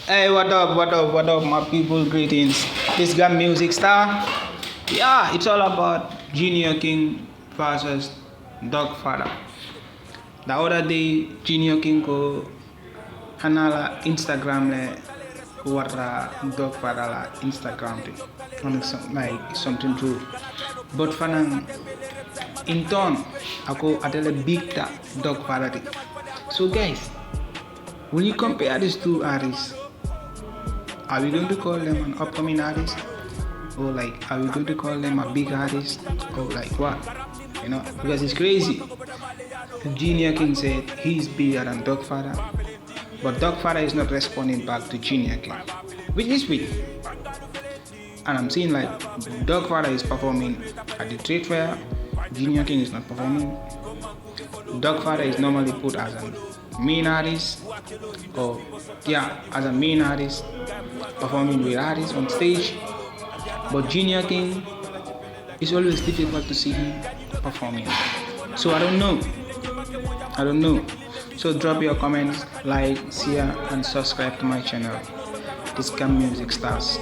Hey, what up, my people? Greetings. This guy Music Star. Yeah, it's all about Junior King versus Dogfather. The other day, Junior King ko anala Instagram le wara Dogfather la Instagram te. And it's like something true. But fanang in turn, ako atele big ta Dogfather te. So guys, when you compare these two artists, are we going to call them an upcoming artist? Or like, are we going to call them a big artist? Or like what? You know, because it's crazy. Junior King said he's bigger than Dogfather, but Dogfather is not responding back to Junior King, which is weird. And I'm seeing like Dogfather is performing at the trade fair, Junior King is not performing. Dogfather is normally put as a main artist, or yeah, as a main artist performing with artists on stage. But Junior King is always difficult to see him performing. So I don't know. I don't know. So drop your comments, like, share, and subscribe to my channel. This Cam Music Stars.